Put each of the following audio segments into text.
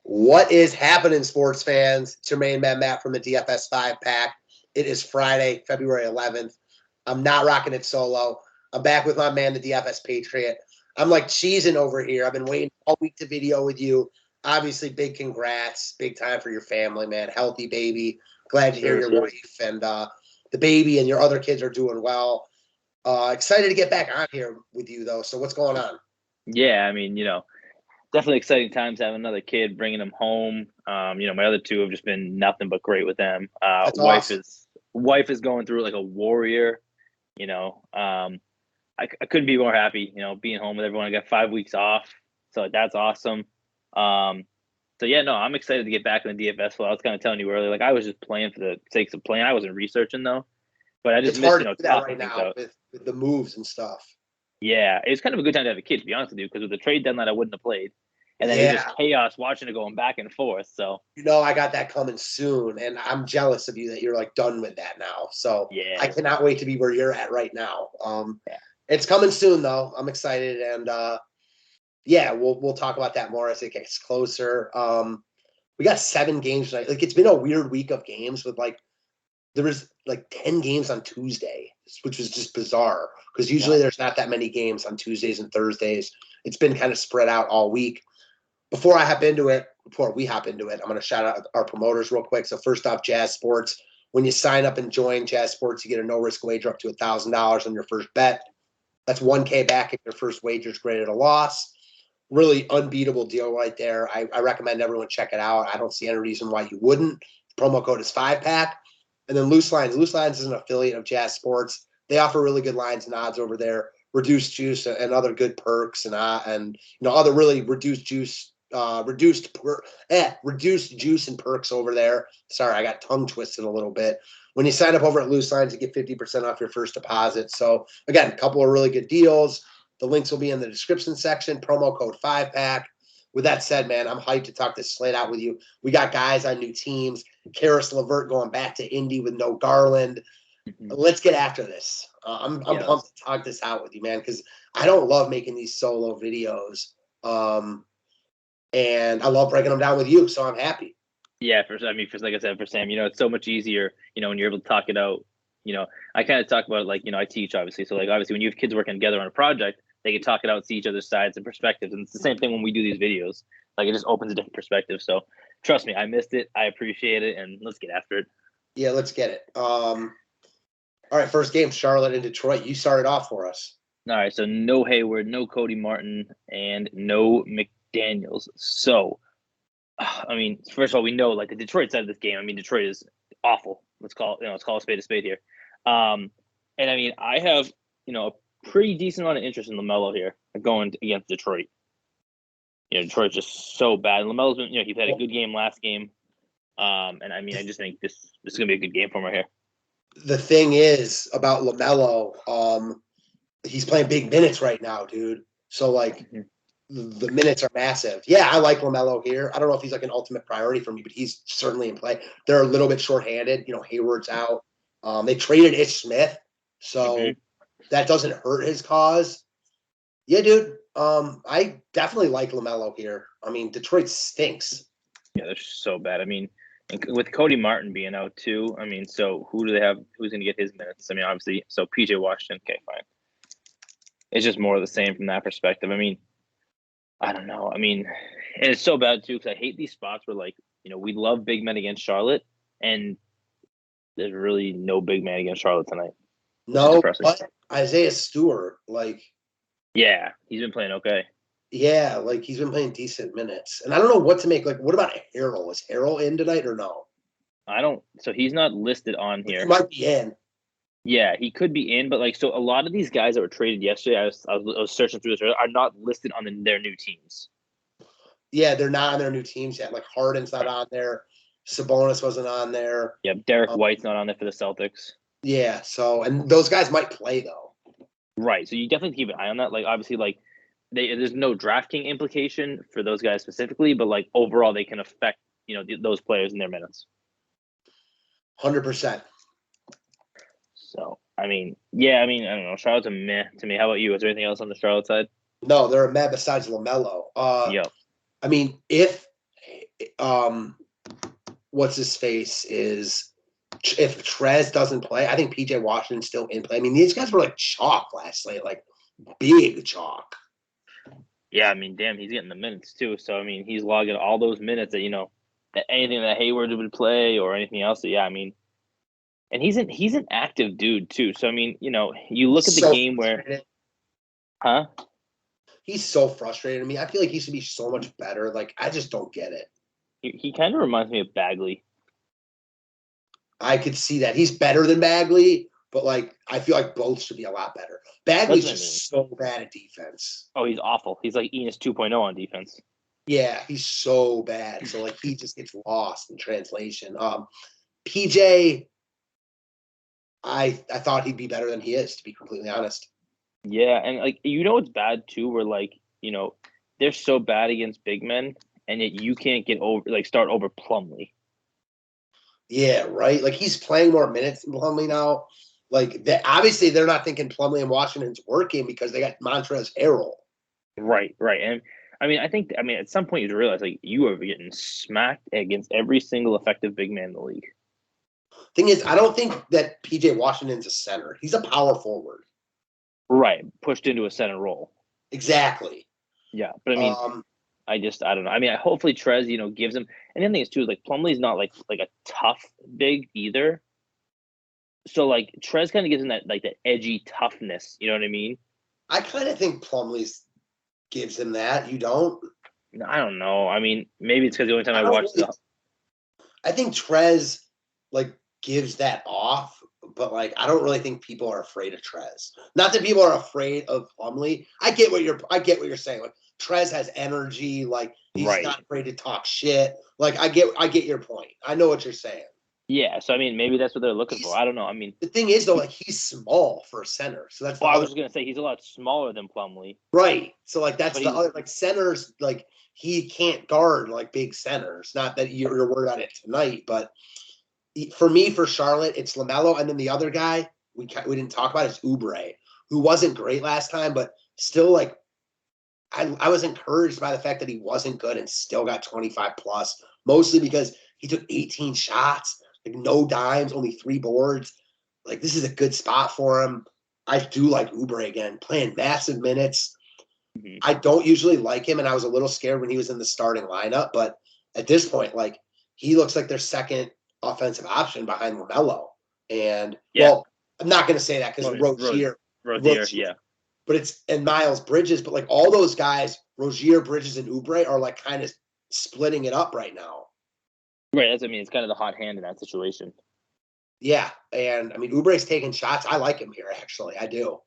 What is happening, sports fans? It's your main man, Matt, from the DFS 5-pack. It is Friday, February 11th. I'm not rocking it solo. I'm back with my man, the DFS Patriot. I'm like cheesing over here. I've been waiting all week to video with you. Obviously, big congrats. Big time for your family, man. Healthy baby. Glad to hear your wife and the baby and your other kids are doing well. Excited to get back on here with you, though. So what's going on? Yeah, I mean, definitely exciting times having another kid, bringing them home. My other two have just been nothing but great with them. That's awesome. Wife is going through it like a warrior. I couldn't be more happy. Being home with everyone. I got 5 weeks off, so that's awesome. I'm excited to get back in the DFS flow. I was kind of telling you earlier, like I was just playing for the sakes of playing. I wasn't researching though, but I just It's missed, hard to do that right things now out. with the moves and stuff. Yeah, it's kind of a good time to have a kid, to be honest with you, because with the trade deadline, I wouldn't have played. And then it was just chaos watching it going back and forth. So I got that coming soon, and I'm jealous of you that you're like done with that now. So yeah, I cannot wait to be where you're at right now. Yeah. It's coming soon though. I'm excited, and we'll talk about that more as it gets closer. We got 7 games tonight. Like it's been a weird week of games with there was 10 games on Tuesday, which was just bizarre because usually there's not that many games on Tuesdays and Thursdays. It's been kind of spread out all week. Before we hop into it, I'm going to shout out our promoters real quick. So first off, Jazz Sports. When you sign up and join Jazz Sports, you get a no-risk wager up to $1,000 on your first bet. That's $1,000 back if your first wager is graded a loss. Really unbeatable deal right there. I recommend everyone check it out. I don't see any reason why you wouldn't. The promo code is 5-pack. And then Loose Lines. Loose Lines is an affiliate of Jazz Sports. They offer really good lines and odds over there. Reduced juice and other good perks and other really reduced juice. Reduced juice and perks over there. Sorry, I got tongue twisted a little bit. When you sign up over at Loose Lines, you get 50% off your first deposit. So again, a couple of really good deals. The links will be in the description section. Promo code 5-pack. With that said, man, I'm hyped to talk this slate out with you. We got guys on new teams. Karis LeVert going back to Indy with no Garland. Mm-hmm. Let's get after this. I'm pumped to talk this out with you, man, because I don't love making these solo videos. And I love breaking them down with you, so I'm happy. Yeah, like I said, for Sam, it's so much easier, when you're able to talk it out. I kind of talk about it like, I teach, obviously. So, obviously, when you have kids working together on a project, they can talk it out, see each other's sides and perspectives. And it's the same thing when we do these videos. It just opens a different perspective. So, trust me, I missed it. I appreciate it. And let's get after it. Yeah, let's get it. All right, first game, Charlotte and Detroit. You started off for us. All right, so no Hayward, no Cody Martin, and no McDaniels. So, first of all, we know the Detroit side of this game. Detroit is awful. Let's call a spade here. I have a pretty decent amount of interest in LaMelo here going against Detroit. Detroit's just so bad. And LaMelo's been, he had a good game last game. I just think this is gonna be a good game for him right here. The thing is about LaMelo, he's playing big minutes right now, dude. So the minutes are massive. Yeah, I like LaMelo here. I don't know if he's an ultimate priority for me, but he's certainly in play. They're a little bit shorthanded. Hayward's out. They traded Ish Smith, so that doesn't hurt his cause. Yeah, dude. I definitely like LaMelo here. Detroit stinks. Yeah, they're so bad. With Cody Martin being out too, so who do they have? Who's going to get his minutes? Obviously, so PJ Washington. Okay, fine. It's just more of the same from that perspective. I don't know. And it's so bad too because I hate these spots where we love big men against Charlotte, and there's really no big man against Charlotte tonight. No, but Isaiah Stewart, yeah, he's been playing okay. Yeah, he's been playing decent minutes. And I don't know what to make. What about Harrell? Is Harrell in tonight or no? I don't. So he's not listed on here. He might be in. Yeah, he could be in, but so a lot of these guys that were traded yesterday, I was searching through this, are not listed on their new teams. Yeah, they're not on their new teams yet. Harden's not on there. Sabonis wasn't on there. Yeah, Derek White's not on there for the Celtics. Yeah, and those guys might play though. Right, so you definitely keep an eye on that. Obviously, there's no DraftKings implication for those guys specifically, but overall they can affect those players in their minutes. 100%. So I don't know. Charlotte's a meh to me. How about you? Is there anything else on the Charlotte side? No, they're a meh besides LaMelo. Yeah. If what's his face is if Trez doesn't play, I think PJ Washington's still in play. I mean, these guys were like chalk last night, like big chalk. Yeah, I mean, damn, he's getting the minutes too. So I mean, he's logging all those minutes that that anything that Hayward would play or anything else. So, yeah, I mean, and he's an active dude too. So I mean, you look at the game where, huh? He's so frustrated. I mean, I feel like he should be so much better. Like, I just don't get it. He kind of reminds me of Bagley. I could see that. He's better than Bagley, but, like, I feel like both should be a lot better. Bagley's just so bad at defense. Oh, he's awful. He's like Enos 2.0 on defense. Yeah, he's so bad. So, like, he just gets lost in translation. PJ, I thought he'd be better than he is, to be completely honest. Yeah, and, like, it's bad, too, where, like, they're so bad against big men, and yet you can't start over Plumlee. Yeah, right? Like, he's playing more minutes than Plumlee now. Like, obviously they're not thinking Plumlee and Washington's working because they got Montrezl Harrell. Right. And, I mean, at some point you realize, like, you are getting smacked against every single effective big man in the league. Thing is, I don't think that PJ Washington's a center. He's a power forward. Right. Pushed into a center role. Exactly. Yeah. But, I mean, I don't know. I mean, hopefully Trez, gives him. And the other thing is, too, like, Plumlee's not, like a tough big either. So, like, Trez kind of gives him that edgy toughness. You know what I mean? I kind of think Plumlee's gives him that. You don't? I don't know. I mean, maybe it's because the only time I watched I think Trez, like, gives that off. But, like, I don't really think people are afraid of Trez. Not that people are afraid of Plumlee. I get what you're saying. Like, Trez has energy. Like, he's not afraid to talk shit. Like, I get your point. I know what you're saying. Yeah, so I mean, maybe that's what they're looking for. I don't know. I mean, the thing is, though, like, he's small for a center, so that's. Well, I was just gonna say he's a lot smaller than Plumlee. Right. So, like, that's the other, like, centers. Like, he can't guard like big centers. Not that you're worried about it tonight, but for me, for Charlotte, it's LaMelo, and then the other guy we didn't talk about is Oubre, who wasn't great last time, but still, like, I was encouraged by the fact that he wasn't good and still got 25 plus, mostly because he took 18 shots. Like, no dimes, only 3 boards. Like, this is a good spot for him. I do like Oubre again, playing massive minutes. Mm-hmm. I don't usually like him, and I was a little scared when he was in the starting lineup. But at this point, like, he looks like their second offensive option behind LaMelo. And, well, I'm not going to say that because Rozier, yeah. But and Miles Bridges. But, like, all those guys, Rozier, Bridges, and Oubre are, like, kind of splitting it up right now. Right, that's what I mean. It's kind of the hot hand in that situation. Yeah, and I mean, Oubre's taking shots. I like him here, actually. I do.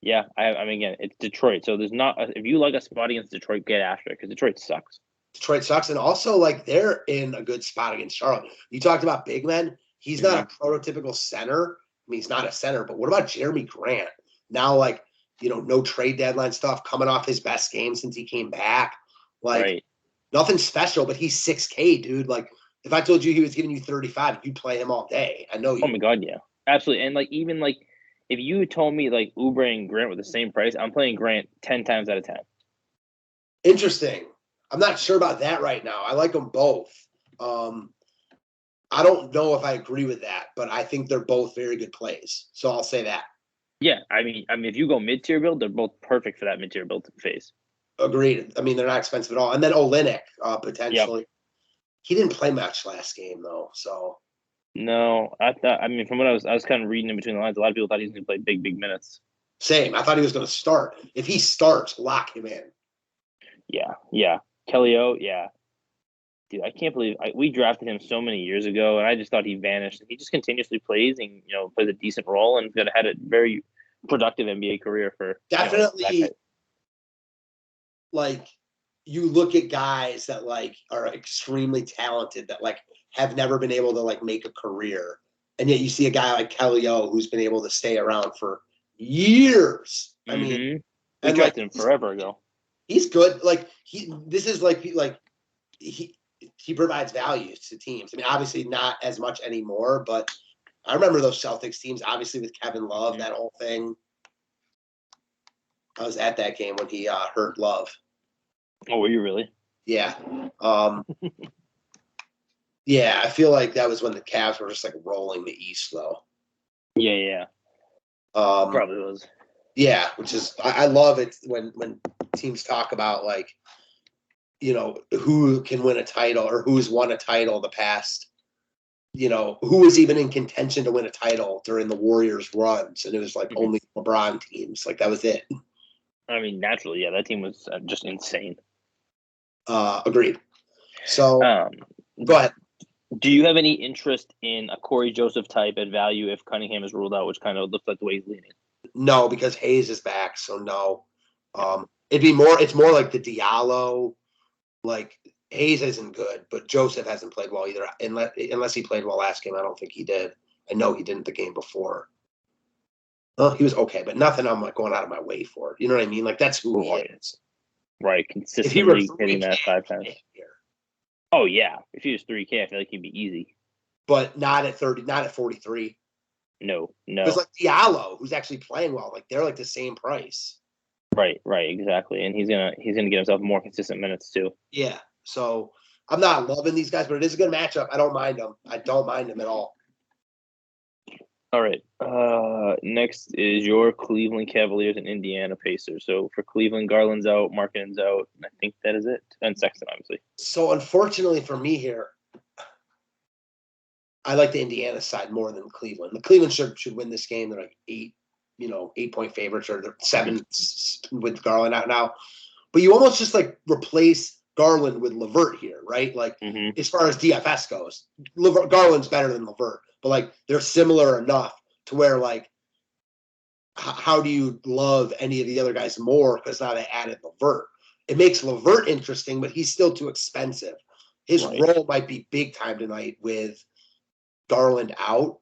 Yeah, I mean, again, it's Detroit, so there's not. If you like a spot against Detroit, get after it because Detroit sucks. Detroit sucks, and also, like, they're in a good spot against Charlotte. You talked about big men. He's not a prototypical center. I mean, he's not a center, but what about Jeremy Grant? Now, like, no trade deadline stuff, coming off his best game since he came back. Like, nothing special, but he's 6K, dude. Like, if I told you he was giving you 35, you'd play him all day. I know you. Oh my God, yeah, absolutely. And, like, even, like, if you told me, like, Oubre and Grant were the same price, I'm playing Grant 10 times out of 10. Interesting. I'm not sure about that right now. I like them both. I don't know if I agree with that, but I think they're both very good plays. So I'll say that. Yeah, I mean, if you go mid-tier build, they're both perfect for that mid-tier build phase. Agreed. I mean, they're not expensive at all. And then Olynyk, potentially. Yep. He didn't play much last game, though. So. No, I mean, from what I was kind of reading in between the lines, a lot of people thought he was going to play big minutes. Same. I thought he was going to start. If he starts, lock him in. Yeah. Kelly O, yeah. Dude, I can't believe we drafted him so many years ago, and I just thought he vanished. He just continuously plays and plays a decent role and had a very productive NBA career for definitely. Like, you look at guys that, like, are extremely talented that, like, have never been able to, like, make a career, and yet you see a guy like Kelly O who's been able to stay around for years. I mean, we drafted him forever ago. He's good. Like, he provides value to teams. I mean, obviously not as much anymore, but I remember those Celtics teams, obviously with Kevin Love, that whole thing. I was at that game when he hurt Love. Oh, were you really? Yeah. Yeah, I feel like that was when the Cavs were just like rolling the East, though. Yeah. Probably was. Yeah, which is I love it when teams talk about like, who can win a title or who's won a title the past, who was even in contention to win a title during the Warriors runs, and it was like only LeBron teams. Like that was it. I mean, naturally, yeah, that team was just insane. Agreed. So go ahead. Do you have any interest in a Corey Joseph type at value if Cunningham is ruled out, which kind of looks like the way he's leaning? No, because Hayes is back, so no. It's more like the Diallo. Like Hayes isn't good, but Joseph hasn't played well either. Unless he played well last game, I don't think he did. I know he didn't the game before. Well, he was okay, but nothing I'm like going out of my way for. You know what I mean? Like that's who he is. Right, consistently hitting that 5 times. Oh yeah, if he was 3K, I feel like he'd be easy. But not at 30, not at 43. No. Because like Diallo, who's actually playing well, like they're like the same price. Right, exactly, and he's gonna get himself more consistent minutes too. Yeah, so I'm not loving these guys, but it is a good matchup. I don't mind them. I don't mind them at all. All right. Next is your Cleveland Cavaliers and Indiana Pacers. So for Cleveland, Garland's out, Markkanen's out, and I think that is it. And Sexton, obviously. So unfortunately for me here, I like the Indiana side more than Cleveland. The Cleveland should win this game. They're like 8-point favorites, or they're 7 with Garland out now. But you almost just like replace Garland with LeVert here, right? Like as far as DFS goes, Garland's better than LeVert, but like they're similar enough to where like, how do you love any of the other guys more? Because now they added LeVert. It makes LeVert interesting, but he's still too expensive. His role might be big time tonight with Garland out.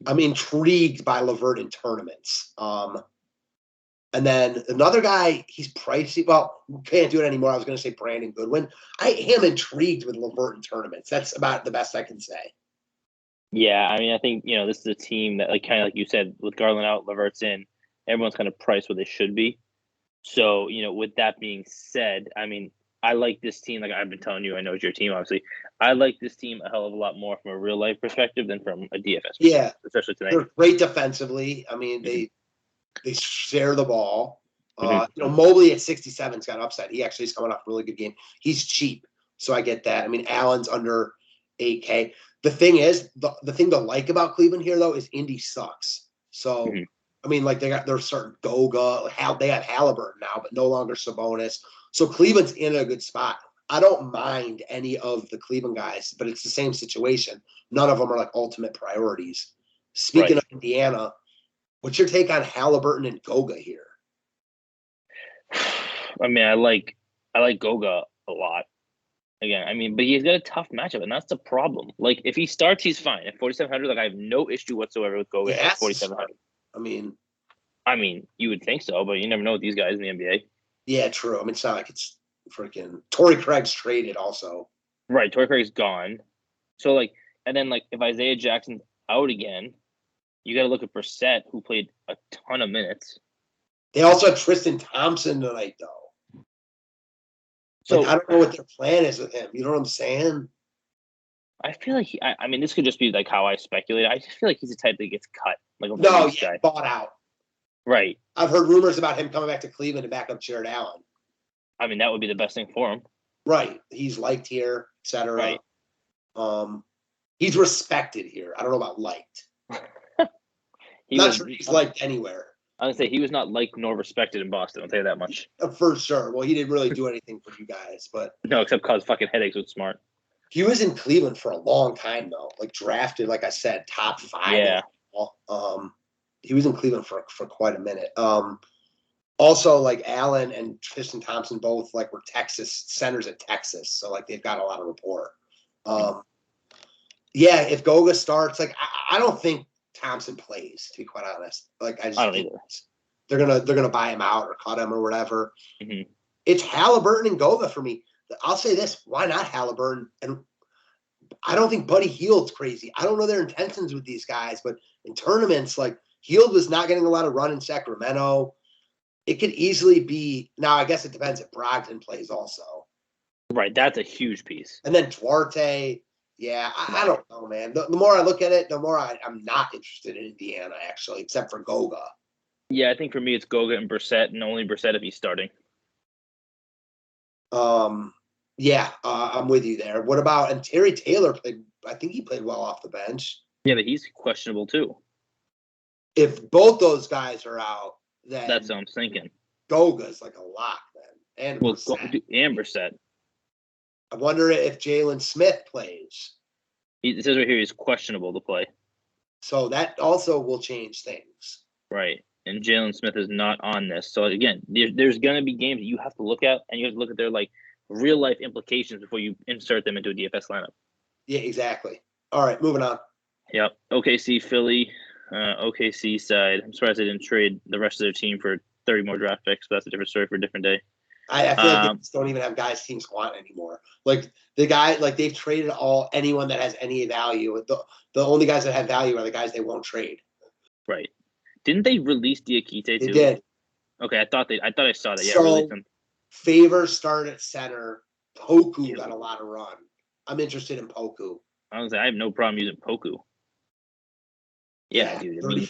I'm intrigued by LeVert in tournaments. And then another guy, he's pricey. Well, can't do it anymore. I was going to say Brandon Goodwin. I am intrigued with LeVert in tournaments. That's about the best I can say. Yeah, I mean, I think, this is a team that, like, kind of like you said, with Garland out, LeVert's in, everyone's kind of priced where they should be. So, with that being said, I mean, I like this team. Like I've been telling you, I know it's your team, obviously. I like this team a hell of a lot more from a real life perspective than from a DFS perspective, yeah, especially tonight. They're great defensively. I mean, they share the ball. Mobley at 67's got upside. He actually is coming off a really good game. He's cheap, so I get that. I mean, Allen's under 8K. The thing is, the thing to like about Cleveland here, though, is Indy sucks. So, I mean, like they're starting Goga. They have Halliburton now, but no longer Sabonis. So Cleveland's in a good spot. I don't mind any of the Cleveland guys, but it's the same situation. None of them are like ultimate priorities. Speaking of Indiana, what's your take on Halliburton and Goga here? I mean, I like Goga a lot. Again, I mean, but he's got a tough matchup, and that's the problem. Like, if he starts, he's fine. At 4,700, like, I have no issue whatsoever with Goga at 4,700. I mean, you would think so, but you never know with these guys in the NBA. Yeah, true. I mean, it's not like it's freaking Torrey Craig's traded also. Right, Torrey Craig's gone. So, like, and then, like, if Isaiah Jackson's out again, you got to look at Brissett, who played a ton of minutes. They also have Tristan Thompson tonight, though. So I don't know what their plan is with him. You know what I'm saying? I feel like I mean, this could just be like how I speculate. I just feel like he's the type that gets cut. Like bought out. Right. I've heard rumors about him coming back to Cleveland to back up Jared Allen. I mean, that would be the best thing for him. Right. He's liked here, etc. Right. He's respected here. I don't know about liked. Not sure he's liked anywhere. I was gonna say he was not liked nor respected in Boston. I'll tell you that much. For sure. Well, he didn't really do anything for you guys, but no, except cause fucking headaches with Smart. He was in Cleveland for a long time though. Like drafted, like I said, top 5. Yeah. He was in Cleveland for quite a minute. Also, like Allen and Tristan Thompson both like were Texas centers at Texas, so like they've got a lot of rapport. Yeah, if Goga starts, like I don't think Thompson plays, to be quite honest. Like I don't think they're gonna buy him out or cut him or whatever. It's Halliburton and Goga for me. I'll say this: why not Halliburton? And I don't think Buddy Hield's crazy. I don't know their intentions with these guys, but in tournaments, like Hield was not getting a lot of run in Sacramento. It could easily be now. I guess it depends if Brogdon plays also. Right, that's a huge piece. And then Duarte Yeah, I don't know, man. The more I look at it, the more I'm not interested in Indiana, actually, except for Goga. Yeah, I think for me it's Goga and Brissett, and only Brissett if he's starting. Yeah, I'm with you there. What about, and Terry Taylor played, I think he played well off the bench. Yeah, but he's questionable too. If both those guys are out, then That's what I'm thinking. Goga's like a lock then. And Well, Brissett. and Brissett. I wonder if Jalen Smith plays. It says right here he's questionable to play. So that also will change things. Right. And Jalen Smith is not on this. So again, there's going to be games that you have to look at, and you have to look at their like real life implications before you insert them into a DFS lineup. Yeah, exactly. All right, moving on. Yep. OKC, Philly, OKC side. I'm surprised they didn't trade the rest of their team for 30 more draft picks, but that's a different story for a different day. I feel like they just don't even have guys teams want anymore. Like the guy, like they've traded anyone that has any value. The only guys that have value are the guys they won't trade. Right. Didn't they release Diakite too? They did. Okay, I thought I saw that. Yeah, so, released him. Favors started at center. Poku got a lot of run. I'm interested in Poku. I have no problem using Poku. Yeah, dude. I mean,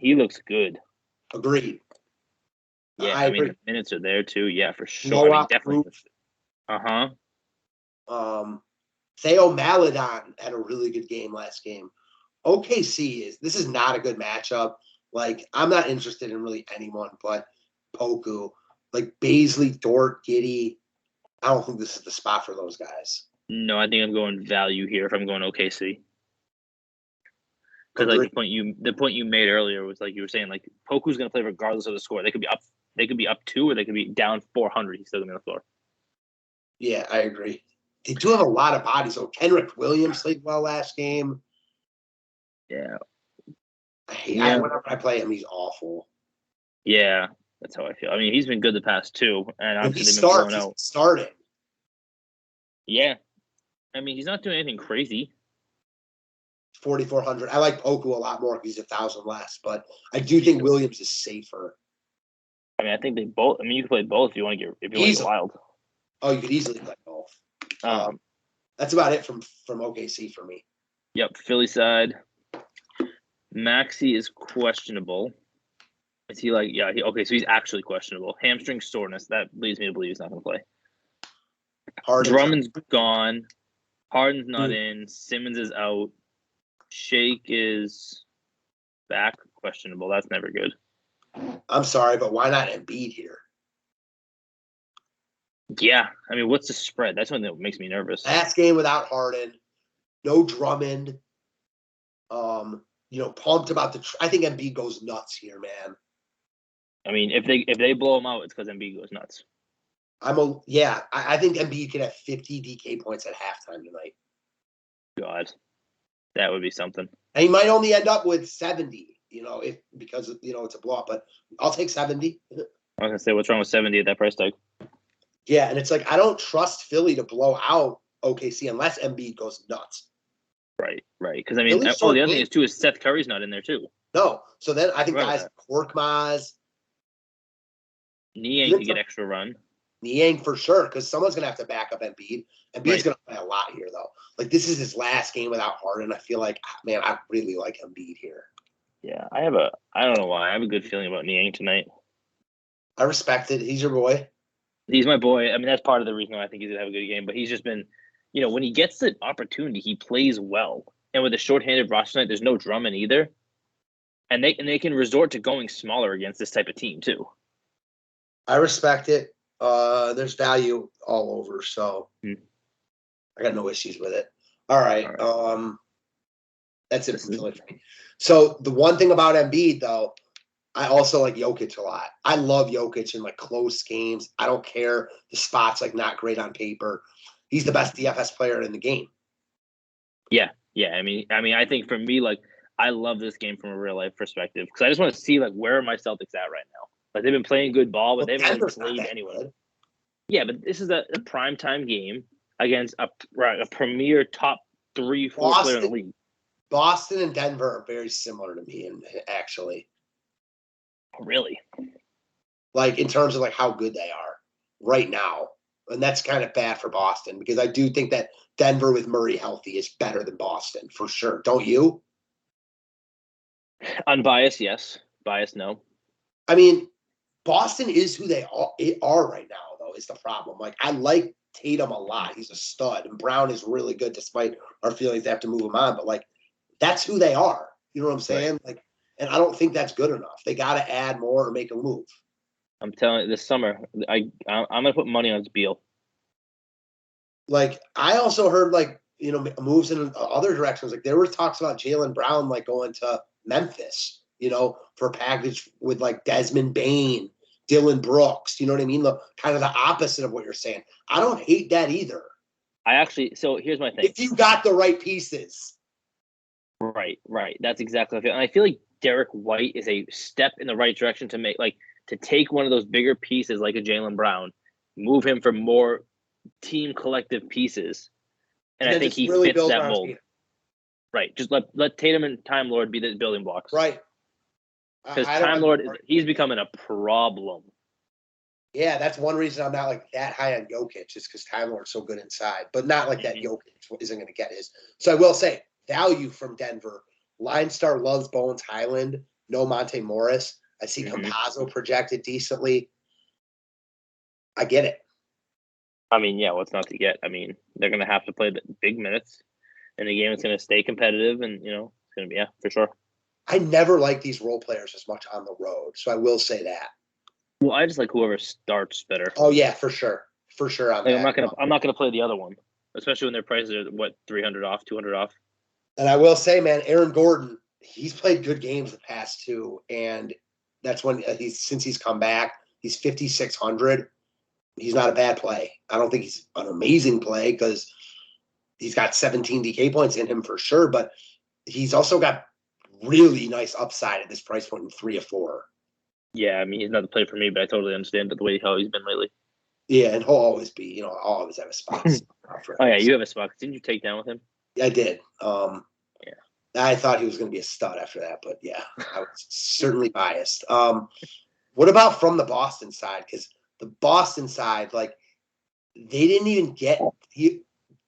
he looks good. Agreed. Yeah, I mean the minutes are there too. Yeah, for sure. I mean, definitely. Theo Maledon had a really good game last game. OKC this is not a good matchup. Like, I'm not interested in really anyone but Poku. Like Baisley, Dort, Giddey. I don't think this is the spot for those guys. No, I think I'm going value here if I'm going OKC. Because like the point you made earlier was like you were saying like Poku's going to play regardless of the score. They could be up 2 or they could be down 400. He's still going to be on the floor. Yeah, I agree. They do have a lot of bodies. So Kenrick Williams played well last game. Yeah. Whenever I play him, he's awful. Yeah, that's how I feel. I mean, he's been good the past 2, and obviously they've been blown out. Starting. Yeah. I mean, he's not doing anything crazy. 4,400. I like Poku a lot more because he's 1,000 less, but I do think Williams is safer. I mean, I think they both. I mean, you can play both if you want to get wild. Oh, you could easily play both. That's about it from OKC for me. Yep, Philly side. Maxey is questionable. Is he like? Yeah. Okay, so he's actually questionable. Hamstring soreness. That leads me to believe he's not going to play. Drummond's gone. Harden's not in. Simmons is out. Shake is back. Questionable. That's never good. I'm sorry, but why not Embiid here? Yeah. I mean, what's the spread? That's something that makes me nervous. Last game without Harden. No Drummond. Pumped about I think Embiid goes nuts here, man. I mean, if they blow him out, it's because Embiid goes nuts. I think Embiid could have 50 DK points at halftime tonight. God, that would be something. And he might only end up with 70, because it's a blowout, but I'll take 70. I was gonna say, what's wrong with 70 at that price tag? Yeah, and it's like I don't trust Philly to blow out OKC unless Embiid goes nuts. Right. Because I mean, the other thing is too is Seth Curry's not in there too. No, so then I think guys like Korkmaz, Niang can get extra run. Niang for sure, because someone's gonna have to back up Embiid. Embiid's gonna play a lot here though. Like this is his last game without Harden. I feel like, man, I really like Embiid here. Yeah, I don't know why. I have a good feeling about Niang tonight. I respect it. He's your boy. He's my boy. I mean, that's part of the reason why I think he's gonna have a good game. But he's just been, when he gets the opportunity, he plays well. And with a shorthanded roster tonight, there's no Drummond either. And they can resort to going smaller against this type of team too. I respect it. There's value all over, so I got no issues with it. All right. That's it for me. So the one thing about Embiid, though, I also like Jokic a lot. I love Jokic in like close games. I don't care the spot's like not great on paper. He's the best DFS player in the game. Yeah. I mean, I think for me, like, I love this game from a real life perspective because I just want to see like where are my Celtics at right now. Like they've been playing good ball, but they haven't really played anyone. Yeah, but this is a primetime game against a premier top 3-4 player in the league. Boston and Denver are very similar to me, actually. Really? Like in terms of like how good they are right now. And that's kind of bad for Boston because I do think that Denver with Murray healthy is better than Boston for sure. Don't you? Unbiased, yes. Biased, no. I mean, Boston is who they are right now, though, is the problem. Like, I like Tatum a lot. He's a stud. And Brown is really good despite our feelings they have to move him on. But, like, that's who they are. You know what I'm saying? Right. Like, and I don't think that's good enough. They got to add more or make a move. I'm telling you, this summer, I'm going to put money on Beal. Like, I also heard, like, you know, moves in other directions. Like, there were talks about Jaylen Brown, like, going to Memphis, you know, for a package with, like, Desmond Bane, Dylan Brooks. You know what I mean? Kind of the opposite of what you're saying. I don't hate that either. So here's my thing. If you got the right pieces. Right. That's exactly what I feel. And I feel like Derek White is a step in the right direction to make, like, to take one of those bigger pieces like a Jaylen Brown, move him for more team collective pieces. And I think he really fits that mold. Tatum. Right. Just let Tatum and Time Lord be the building blocks. Right. Because Time Lord, he's becoming a problem. Yeah, that's one reason I'm not like that high on Jokic, is because Time Lord's so good inside, but not like that Jokic isn't going to get his. So I will say, value from Denver. Line Star loves Bones Highland. No Monte Morris. I see Campazzo projected decently. I get it. I mean, yeah, what's not to get? I mean, they're going to have to play the big minutes, and the game is going to stay competitive, and, you know, it's going to be, yeah, for sure. I never like these role players as much on the road, so I will say that. Well, I just like whoever starts better. Oh yeah, for sure. On like, that. I'm not gonna play the other one, especially when their prices are what, 300 off, 200 off. And I will say, man, Aaron Gordon, he's played good games the past two, and that's when since he's come back, he's 5,600. He's not a bad play. I don't think he's an amazing play because he's got 17 DK points in him for sure, but he's also got really nice upside at this price point in 3 or 4. Yeah, I mean, he's not the play for me, but I totally understand the way how he's been lately. Yeah, and he'll always be, you know, I'll always have a spot. Oh, yeah, you have a spot. Didn't you take down with him? Yeah, I did. Yeah. I thought he was going to be a stud after that, but yeah, I was certainly biased. What about from the Boston side? Because the Boston side, like, they didn't even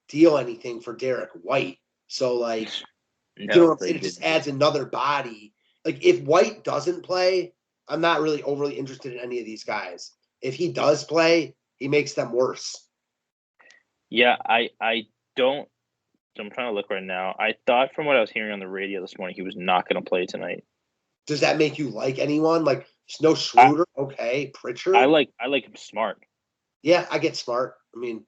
deal anything for Derek White. So, like, you know what I'm saying? It just adds another body. Like, if White doesn't play, I'm not really overly interested in any of these guys. If he does play, he makes them worse. Yeah, I don't. I'm trying to look right now. I thought from what I was hearing on the radio this morning, he was not going to play tonight. Does that make you like anyone? Like, no Schroeder, okay. Pritchard. I like him Smart. Yeah, I get Smart. I mean,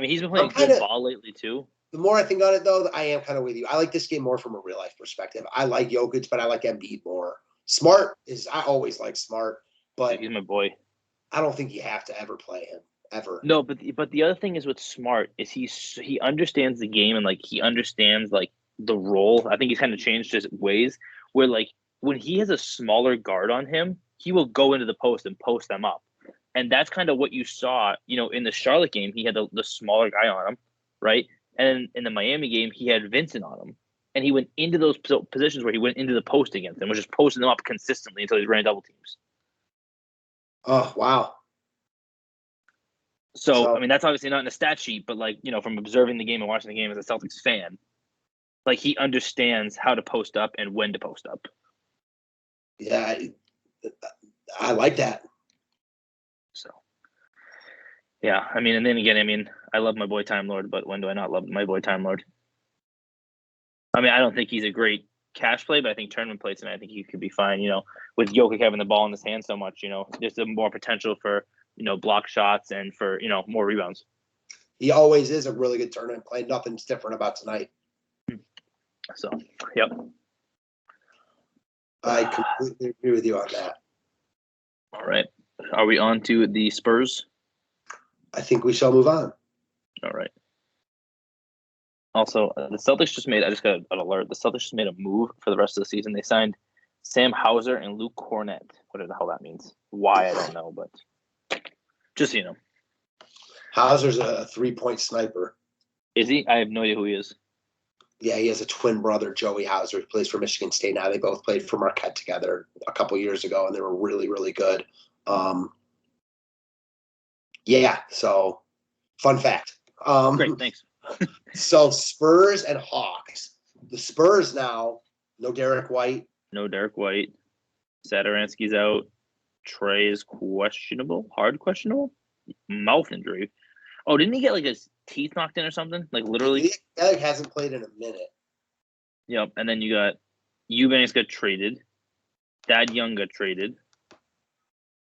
he's been playing good ball lately too. The more I think on it, though, I am kind of with you. I like this game more from a real life perspective. I like Jokic, but I like Embiid more. Smart I always like Smart, but he's my boy. I don't think you have to ever play him ever. No, but the other thing is with Smart is he understands the game, and like he understands like the role. I think he's kind of changed his ways where like when he has a smaller guard on him, he will go into the post and post them up. And that's kind of what you saw, you know, in the Charlotte game, he had the smaller guy on him, right? And in the Miami game, he had Vincent on him. And he went into those positions where he went into the post against them, was just posting them up consistently until he ran double teams. Oh, wow. So, I mean, that's obviously not in the stat sheet, but, like, you know, from observing the game and watching the game as a Celtics fan, like, he understands how to post up and when to post up. Yeah, I like that. So, yeah, I mean, and then again, I mean, I love my boy Time Lord, but when do I not love my boy Time Lord? I mean, I don't think he's a great cash play, but I think tournament play tonight, I think he could be fine, you know, with Jokic having the ball in his hand so much, you know, there's more potential for, you know, block shots and for, you know, more rebounds. He always is a really good tournament play. Nothing's different about tonight. So, yep. I completely agree with you on that. All right. Are we on to the Spurs? I think we shall move on. All right. Also, the Celtics just made, I just got an alert, the Celtics just made a move for the rest of the season. They signed Sam Hauser and Luke Cornett. Whatever the hell that means. Why, I don't know, but just so you know. Hauser's a 3-point sniper. Is he? I have no idea who he is. Yeah, he has a twin brother, Joey Hauser, who plays for Michigan State now. They both played for Marquette together a couple years ago, and they were really, really good. Yeah, so Fun fact. Great, thanks. So Spurs and Hawks. The Spurs now, no Derek White. No Derek White. Satoransky's out. Trey is questionable. Hard questionable. Mouth injury. Oh, didn't he get like his teeth knocked in or something? Like literally. He hasn't played in a minute. Yep. And then you got Eubanks got traded. Thad Young got traded.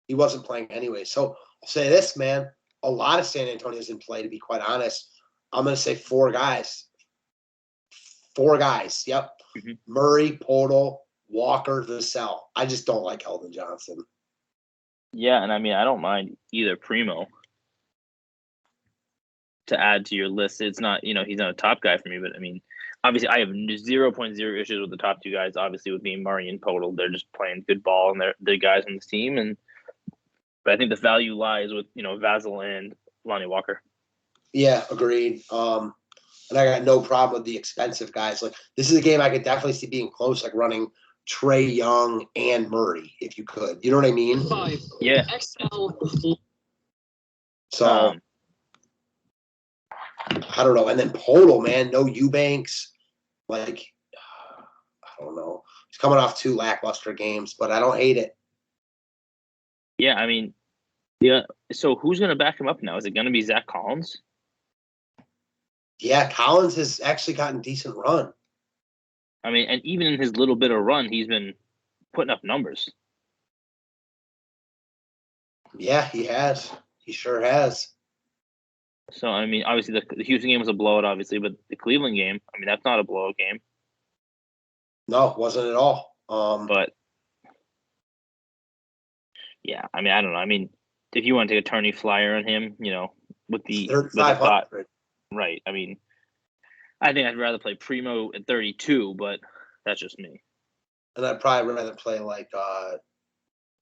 He wasn't playing anyway. So I'll say this, man. A lot of San Antonio's in play, to be quite honest. I'm going to say 4 guys. 4 guys. Yep. Mm-hmm. Murray, Podol, Walker, Vassell. I just don't like Keldon Johnson. Yeah, and I mean, I don't mind either Primo to add to your list. It's not, he's not a top guy for me, but I mean, obviously I have 0.0 issues with the top 2 guys, obviously with being Murray and Podol. They're just playing good ball, and they're the guys on this team. But I think the value lies with, Vassell and Lonnie Walker. Yeah, agreed. And I got no problem with the expensive guys. Like, this is a game I could definitely see being close, like running Trey Young and Murray, if you could. You know what I mean? 5. Yeah. So, I don't know. And then Podol, man, no Eubanks. Like, I don't know. He's coming off 2 lackluster games, but I don't hate it. Yeah, I mean, yeah. So who's going to back him up now? Is it going to be Zach Collins? Yeah, Collins has actually gotten decent run. I mean, and even in his little bit of run, he's been putting up numbers. Yeah, he has. He sure has. So, I mean, obviously the Houston game was a blowout, obviously, but the Cleveland game, I mean, that's not a blowout game. No, it wasn't at all. But, yeah, I mean, I don't know. I mean, if you want to take a tourney flyer on him, with the thought, right? I mean, I think I'd rather play Primo at 32, but that's just me. And I'd probably rather play like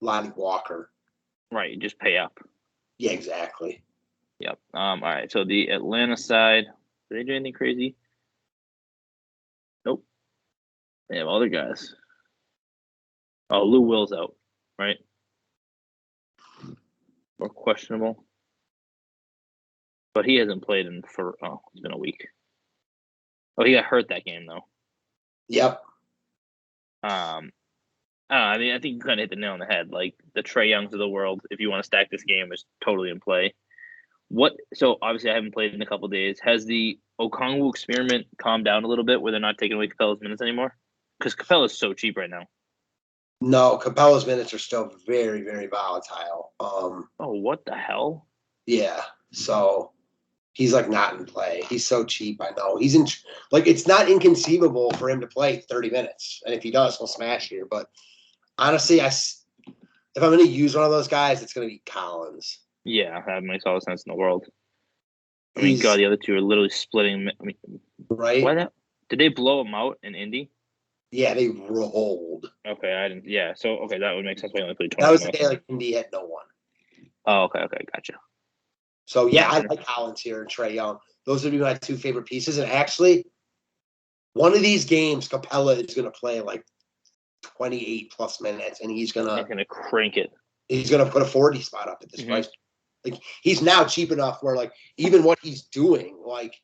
Lonnie Walker. Right, you just pay up. Yeah, exactly. Yep. All right. So the Atlanta side, did they do anything crazy? Nope. They have other guys. Oh, Lou Will's out, right? Or questionable. But he hasn't played it's been a week. Oh, he got hurt that game though. Yep. I mean, I think you kind of hit the nail on the head. Like the Trae Youngs of the world, if you want to stack this game, is totally in play. So obviously I haven't played in a couple of days. Has the Okongwu experiment calmed down a little bit where they're not taking away Capella's minutes anymore? Because Capella's so cheap right now. No, Capella's minutes are still very, very volatile. Oh, what the hell? Yeah. So he's like not in play. He's so cheap. I know he's in. Like, it's not inconceivable for him to play 30 minutes, and if he does, he'll smash here. But honestly, if I'm going to use one of those guys, it's going to be Collins. Yeah, that makes all the sense in the world. I mean, God, the other two are literally splitting. I mean, right? Did they blow him out in Indy? Yeah, they rolled. Okay, I didn't. Yeah, so okay, that would make sense. Why only played 20 That was the day like Indy had no one. Oh, okay, gotcha. So yeah, I like Collins here and Trae Young. Those would be my 2 favorite pieces. And actually, one of these games, Capella is going to play like 28 plus minutes, and he's going to crank it. He's going to put a 40 spot up at this price. Like, he's now cheap enough where, like, even what he's doing, like,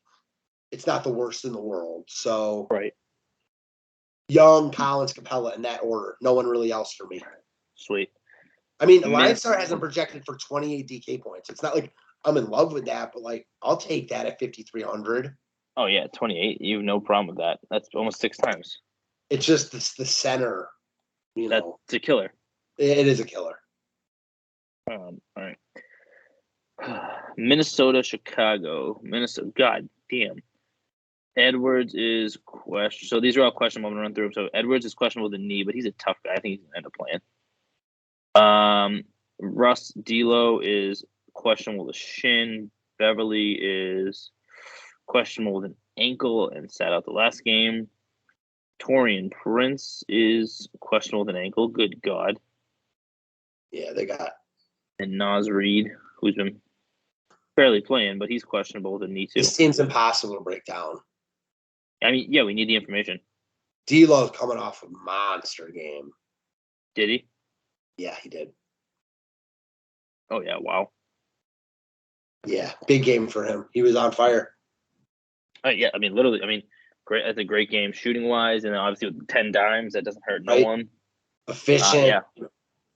it's not the worst in the world. So, right. Young, Collins, Capella in that order. No one really else for me. Sweet. I mean, Alliance Star hasn't projected for 28 DK points. It's not like I'm in love with that, but, like, I'll take that at 5,300. Oh, yeah, 28. You have no problem with that. That's almost 6 times. It's just the center, That's a killer. It is a killer. All right. Minnesota, Chicago. Minnesota. God damn. Edwards is question. So these are all questionable. I'm going to run through them. So Edwards is questionable with the knee, but he's a tough guy. I think he's going to end up playing. Russ D'Lo is questionable with a shin. Beverly is questionable with an ankle and sat out the last game. Torian Prince is questionable with an ankle. Good God. Yeah, they got. And Naz Reid, who's been barely playing, but he's questionable with a knee too. This team's impossible to break down. I mean, yeah, we need the information. D'Lo's coming off a monster game. Did he? Yeah, he did. Oh, yeah, wow. Yeah, big game for him. He was on fire. Yeah, I mean, literally, I mean, great. That's a great game shooting wise, and then obviously with 10 dimes, that doesn't hurt no Right? one. Efficient. Yeah.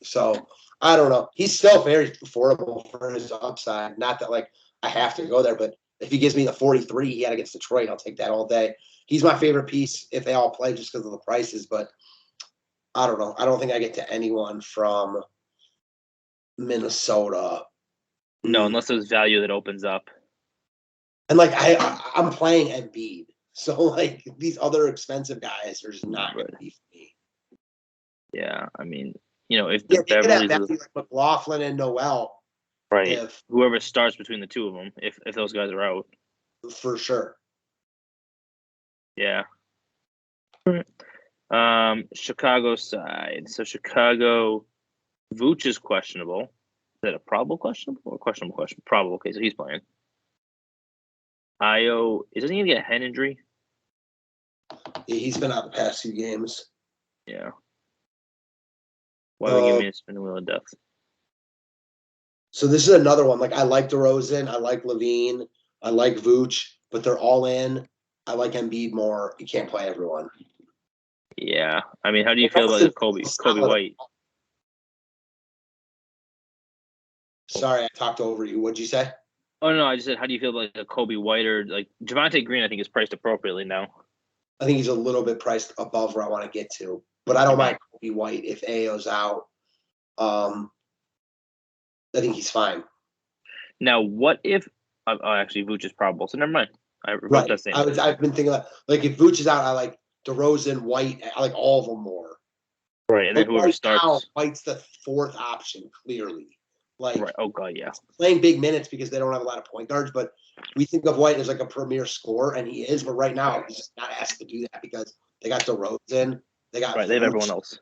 So I don't know. He's still very affordable for his upside. Not that like I have to go there, but if he gives me the 43 he had against Detroit, I'll take that all day. He's my favorite piece if they all play just because of the prices, but I don't know. I don't think I get to anyone from Minnesota. No, unless there's value that opens up. And like I'm playing Embiid. So like these other expensive guys are just not going to be for me. Yeah, I mean, if the Yeah, they could have Beverleys, value like McLaughlin and Noel. right, If whoever starts between the two of them, if those guys are out, for sure. yeah. Chicago side. So Chicago, Vooch is questionable. Is that a probable questionable or questionable question? Probable. Okay, so he's playing. Io, isn't he gonna get a head injury? Yeah, he's been out the past few games. Yeah. Why would give me a spin wheel of death? So this is another one. Like I like DeRozan, I like Levine, I like Vooch, but they're all in. I like Embiid more. You can't play everyone. Yeah. I mean, how do you feel about Kobe White? Sorry, I talked over you. What'd you say? Oh no, I just said, how do you feel about a Kobe White or like Javonte Green? I think is priced appropriately now. I think he's a little bit priced above where I want to get to, but I don't mind Kobe White if Ayo's out. I think he's fine. Now, what if? Actually, Vooch is probable, so never mind. Right. I've been thinking about like if Vooch is out, I like DeRozan, White. I like all of them more. Right, and then whoever starts. Now, White's the fourth option, clearly. Like, right. Oh god, yeah. Playing big minutes because they don't have a lot of point guards, but we think of White as like a premier scorer, and he is. But right now, he's just not asked to do that because they got DeRozan, they got right. They have everyone else.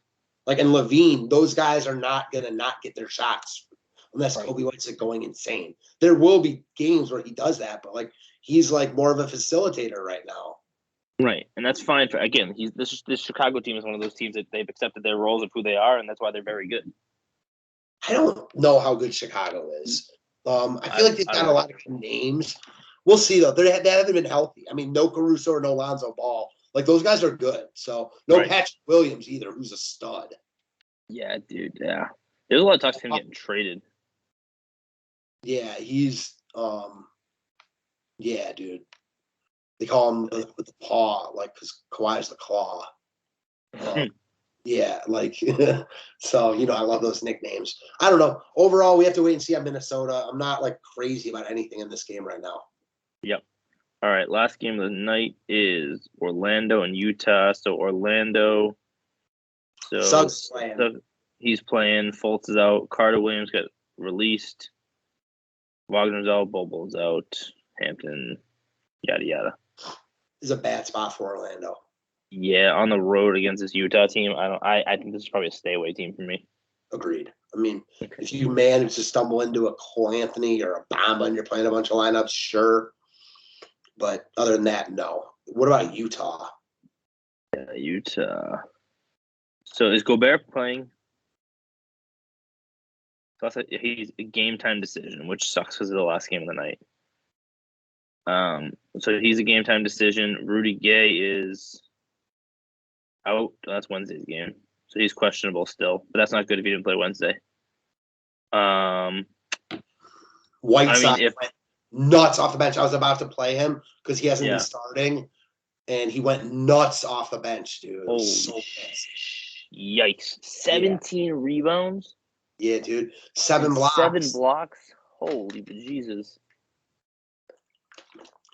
Like and Levine, those guys are not gonna not get their shots unless Right. Kobe White's like going insane. There will be games where he does that, but like he's like more of a facilitator right now. Right, and that's fine for again. This Chicago team is one of those teams that they've accepted their roles of who they are, and that's why they're very good. I don't know how good Chicago is. I feel like they've got a lot of names. We'll see though. They haven't been healthy. I mean, no Caruso or no Lonzo Ball. Like those guys are good. So no Patrick Williams either, who's a stud. Yeah, dude. Yeah, there's a lot of talks to him getting traded. Yeah, he's yeah, dude. They call him the paw, like because Kawhi's the claw. Yeah, like so I love those nicknames. I don't know. Overall, we have to wait and see on Minnesota. I'm not like crazy about anything in this game right now. Yep. All right, last game of the night is Orlando and Utah. So Orlando. So Suggs playing. He's playing. Fultz is out. Carter Williams got released. Wagner's out. Bobo's out. Hampton. Yada yada. Is a bad spot for Orlando. Yeah, on the road against this Utah team, I think this is probably a stay away team for me. Agreed. I mean, if you manage to stumble into a Cole Anthony or a Bamba and you're playing a bunch of lineups, sure. But other than that, no. What about Utah? Yeah, Utah. So is Gobert playing? So he's a game time decision, which sucks because of the last game of the night. So he's a game time decision. Rudy Gay is out. That's Wednesday's game, so he's questionable still. But that's not good if he didn't play Wednesday. Whiteside went nuts off the bench. I was about to play him because he hasn't been starting, and he went nuts off the bench, dude. Holy so yikes! 17 rebounds. Yeah, dude. 7 blocks. 7 blocks. Holy Jesus!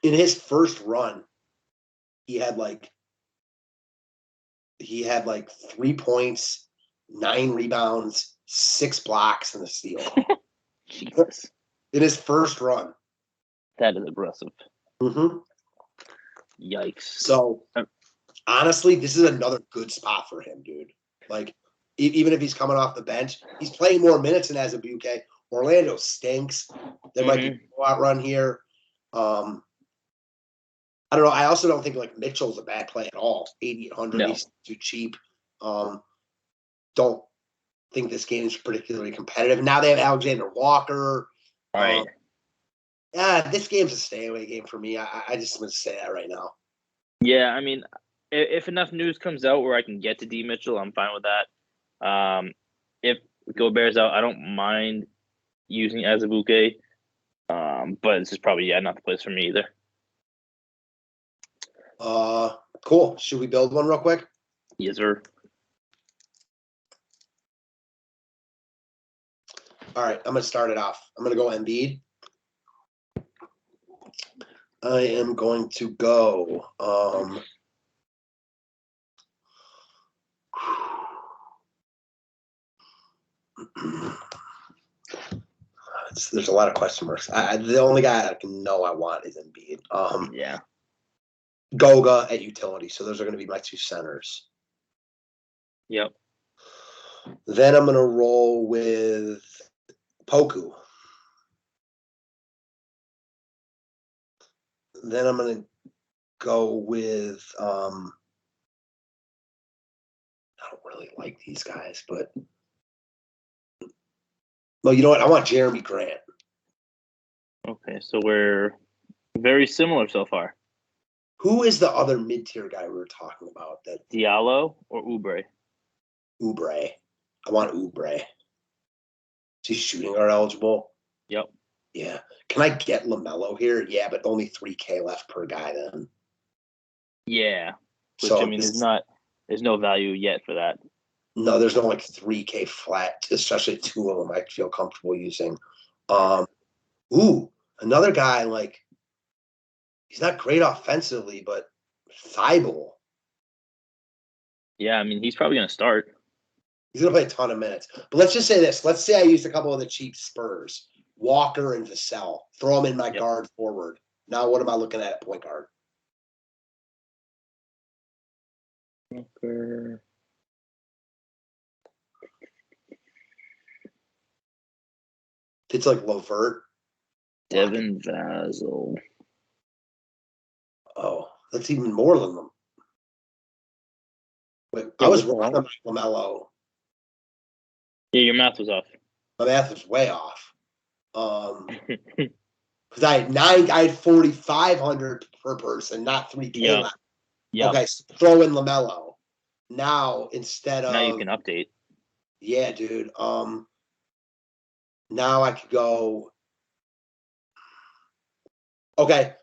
In his first run, he had like 3 points, 9 rebounds, 6 blocks, and a steal. Jesus. In his first run. That is aggressive. Mm-hmm. Yikes. So, honestly, this is another good spot for him, dude. Like, even if he's coming off the bench, he's playing more minutes than Azubuike. Orlando stinks. There might be a blowout run here. I don't know. I also don't think like Mitchell's a bad play at all. 8,800, he's too cheap. Don't think this game is particularly competitive. Now they have Alexander Walker. All right. This game's a stay away game for me. I just want to say that right now. Yeah, I mean, if enough news comes out where I can get to D Mitchell, I'm fine with that. If Gobert's out, I don't mind using Azubuike, but this is probably not the place for me either. Cool. Should we build one real quick? Yes, sir. All right, I'm going to start it off. I'm going to go Embiid. I am going to go there's a lot of question marks. The only guy I can know I want is Embiid. Yeah. Goga at utility. So those are going to be my two centers. Yep. Then I'm going to roll with Poku. Then I'm going to go with I don't really like these guys, but well, you know what? I want Jeremy Grant. Okay, so we're very similar so far. Who is the other mid-tier guy we were talking about? That Diallo or Oubre? Oubre. I want Oubre. Is he shooting guard eligible? Yep. Yeah. Can I get LaMelo here? Yeah, but only $3K left per guy then. Yeah. Which, So I mean, there's no value yet for that. No, there's no like 3K flat, especially two of them I feel comfortable using. Another guy, like, he's not great offensively, but Thibault. Yeah, I mean, he's probably going to start. He's going to play a ton of minutes. But let's just say this. Let's say I used a couple of the cheap Spurs, Walker and Vassell. Throw them in my guard forward. Now what am I looking at point guard? Walker. It's like Levert. Devin Vassell. Oh, that's even more than them. Wait, I was wrong on LaMelo. Yeah, your math was off. My math was way off. Because I had 4,500 per person, not 3K left. Yep. Okay, so throw in LaMelo. Now instead of now you can update. Yeah, dude. Now I could go. Okay,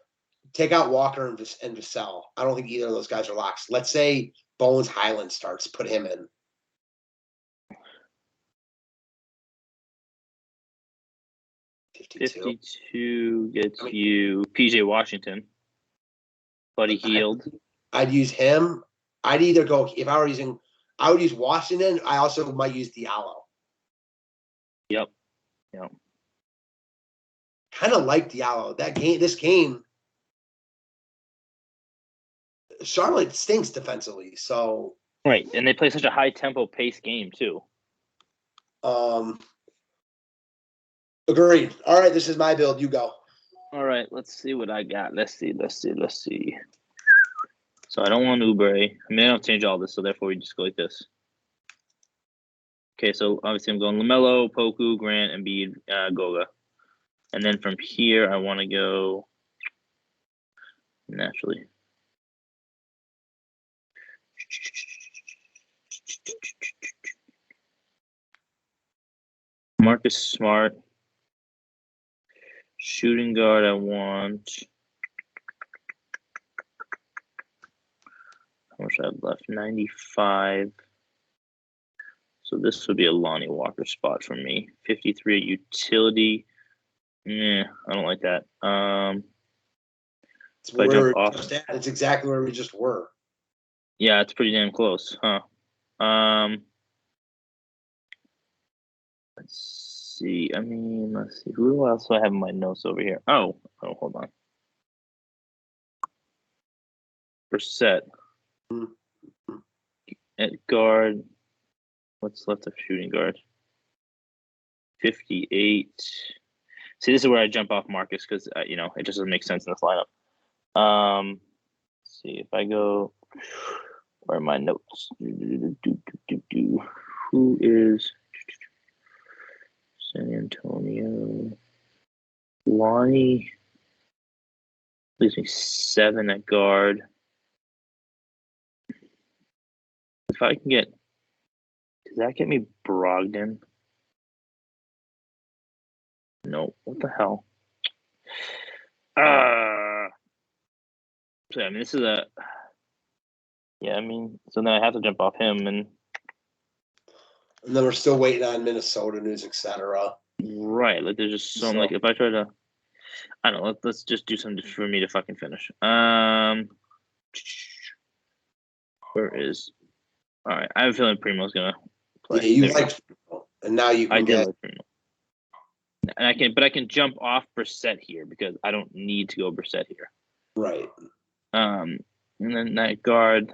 take out Walker and Vassell. I don't think either of those guys are locks. Let's say Bones Highland starts. Put him in. 52 gets you PJ Washington. Buddy Hield. I'd use him. I'd either go if I were using. I would use Washington. I also might use Diallo. Yep. Kind of like Diallo. This game, Charlotte stinks defensively. So right, and they play such a high tempo pace game too. Agreed. All right, this is my build. You go. All right, let's see what I got. Let's see. So I don't want Oubre. I mean, I don't change all this, so therefore we just go like this. Okay, so obviously I'm going LaMelo, Poku, Grant, Embiid, Goga. And then from here, I want to go naturally. Marcus Smart. Shooting guard, I want. How much I have left? 95. So this would be a Lonnie Walker spot for me. 53 at utility. I don't like that. It's where we're just at. It's exactly where we just were. Yeah, it's pretty damn close, huh? Let's see. Let's see. Who else do I have in my notes over here? Oh, hold on. Brissett. At guard. What's left of shooting guard? 58. See, this is where I jump off Marcus because, it just doesn't make sense in this lineup. Let's see if I go. Where are my notes? Who is San Antonio? Lonnie Leaves me 7 at guard. If I can get, does that get me Brogdon? No. What the hell? So I mean, this is a. Yeah, I mean, so then I have to jump off him, and then we're still waiting on Minnesota news, etc. Right, like there's just so like if I try to, I don't know. Let's just do something for me to fucking finish. Where is? All right, I have a feeling Primo's gonna play. Yeah, you like, and now you can get. Like Primo. And I can jump off Brissett here because I don't need to go Brissett here. Right. And then that guard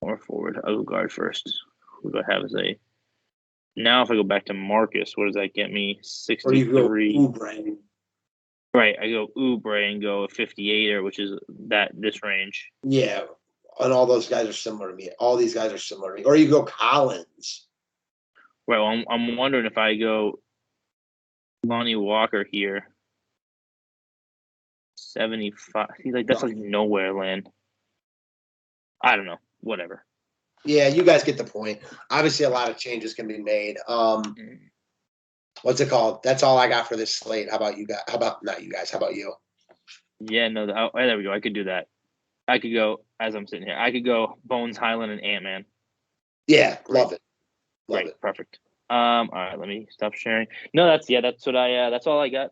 or forward. I'll go guard first. Who do I have as a? Now if I go back to Marcus, what does that get me? 63. Right, I go Oubre and go a 58er, which is this range. Yeah, and all those guys are similar to me. All these guys are similar to me. Or you go Collins. Right, well, I'm wondering if I go Lonnie Walker here, 75. See, like that's like nowhere land. I don't know. Whatever. Yeah, you guys get the point. Obviously, a lot of changes can be made. What's it called? That's all I got for this slate. How about you guys? How about not you guys? How about you? Yeah, no. There we go. I could do that. I could go as I'm sitting here. I could go Bones, Highland, and Ant-Man. Yeah, love it. Love it. Perfect. All right, let me stop sharing. No, that's all I got.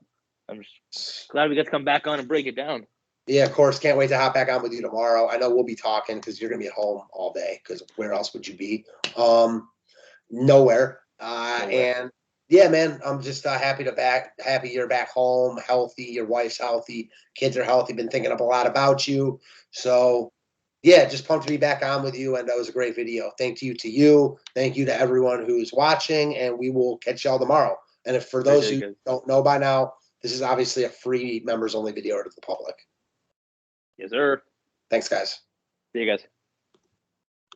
I'm just glad we got to come back on and break it down. Yeah, of course. Can't wait to hop back on with you tomorrow. I know we'll be talking because you're gonna be at home all day. Because where else would you be? Nowhere. And yeah, man, I'm just happy you're back home, healthy. Your wife's healthy, kids are healthy. Been thinking up a lot about you. So yeah, just pumped to be back on with you. And that was a great video. Thank you to you. Thank you to everyone who's watching. And we will catch y'all tomorrow. And if for those who don't know by now, this is obviously a free members only video to the public. Yes, sir. Thanks, guys. See you guys.